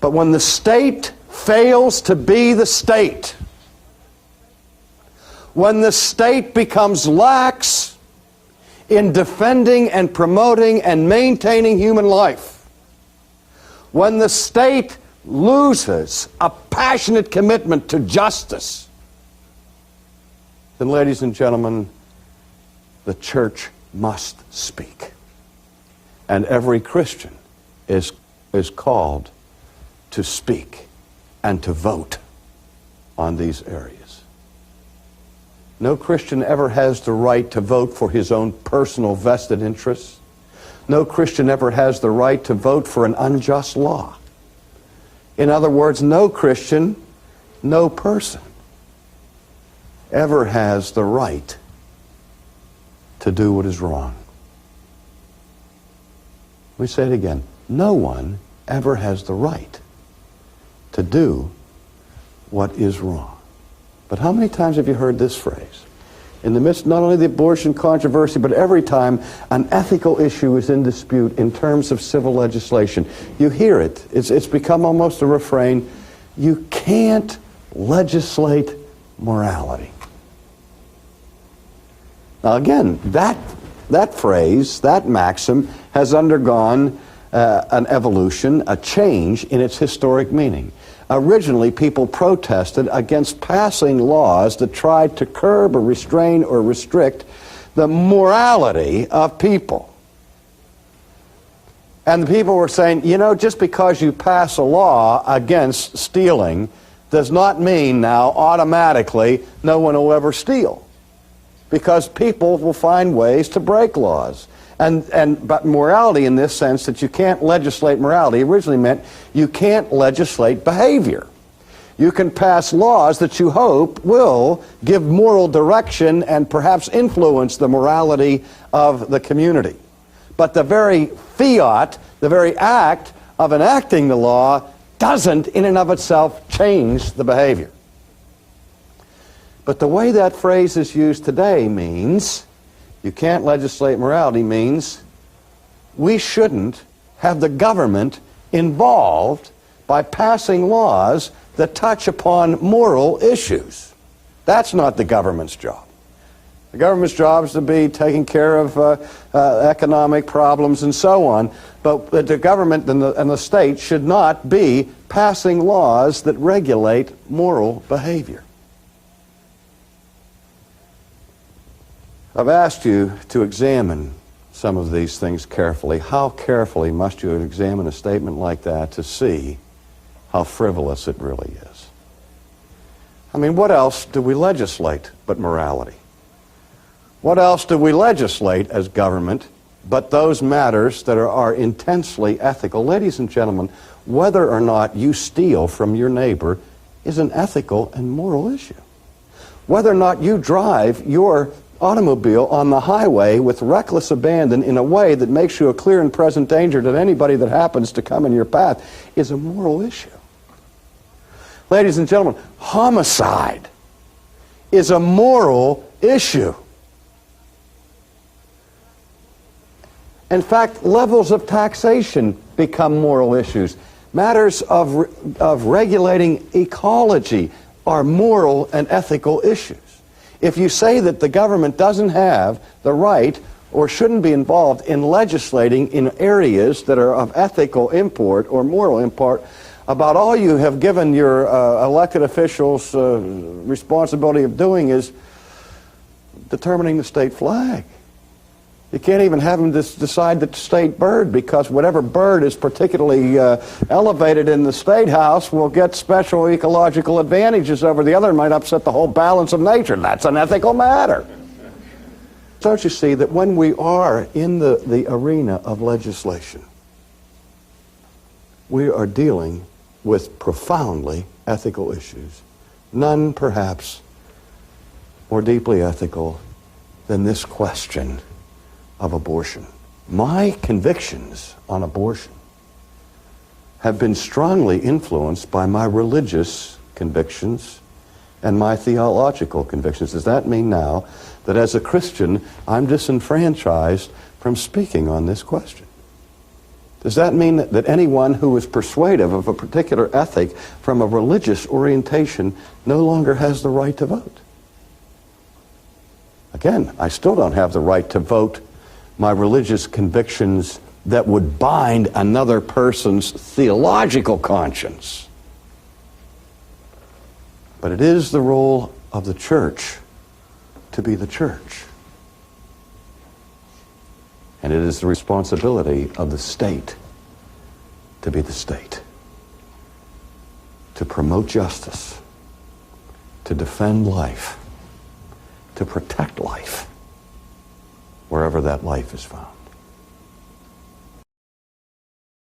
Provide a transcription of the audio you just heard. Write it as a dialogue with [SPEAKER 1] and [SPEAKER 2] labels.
[SPEAKER 1] But when the state fails to be the state, when the state becomes lax in defending and promoting and maintaining human life, when the state loses a passionate commitment to justice, then, ladies and gentlemen, the church must speak. And every Christian is called to speak and to vote on these areas. No Christian ever has the right to vote for his own personal vested interests. No Christian ever has the right to vote for an unjust law. In other words, no Christian, no person ever has the right to do what is wrong. Let me say it again. No one ever has the right to do what is wrong. But how many times have you heard this phrase? In the midst not only of the abortion controversy, but every time an ethical issue is in dispute in terms of civil legislation, you hear it. It's become almost a refrain. You can't legislate morality. Now again, that phrase, that maxim, has undergone an evolution, a change in its historic meaning. Originally, people protested against passing laws that tried to curb or restrain or restrict the morality of people. And the people were saying, you know, just because you pass a law against stealing does not mean now automatically no one will ever steal. Because people will find ways to break laws. But morality in this sense, that you can't legislate morality, originally meant you can't legislate behavior. You can pass laws that you hope will give moral direction and perhaps influence the morality of the community. But the very fiat, the very act of enacting the law doesn't in and of itself change the behavior. But the way that phrase is used today means you can't legislate morality means we shouldn't have the government involved by passing laws that touch upon moral issues. That's not the government's job. The government's job is to be taking care of economic problems and so on, but the government and the state should not be passing laws that regulate moral behavior. I've asked you to examine some of these things carefully. How carefully must you examine a statement like that to see how frivolous it really is? I mean, what else do we legislate but morality? What else do we legislate as government but those matters that are intensely ethical? Ladies and gentlemen, whether or not you steal from your neighbor is an ethical and moral issue. Whether or not you drive your automobile on the highway with reckless abandon in a way that makes you a clear and present danger to anybody that happens to come in your path is a moral issue. Ladies and gentlemen, homicide is a moral issue. In fact, levels of taxation become moral issues. Matters of regulating ecology are moral and ethical issues. If you say that the government doesn't have the right or shouldn't be involved in legislating in areas that are of ethical import or moral import, about all you have given your elected officials responsibility of doing is determining the state flag. You can't even have them decide the state bird, because whatever bird is particularly elevated in the state house will get special ecological advantages over the other and might upset the whole balance of nature. That's an ethical matter. Don't you see that when we are in the arena of legislation, we are dealing with profoundly ethical issues, none perhaps more deeply ethical than this question of abortion. My convictions on abortion have been strongly influenced by my religious convictions and my theological convictions. Does that mean now that as a Christian I'm disenfranchised from speaking on this question? Does that mean that anyone who is persuasive of a particular ethic from a religious orientation no longer has the right to vote? Again, I still don't have the right to vote my religious convictions that would bind another person's theological conscience. But it is the role of the church to be the church. And it is the responsibility of the state to be the state, to promote justice, to defend life, to protect life, wherever that life is found.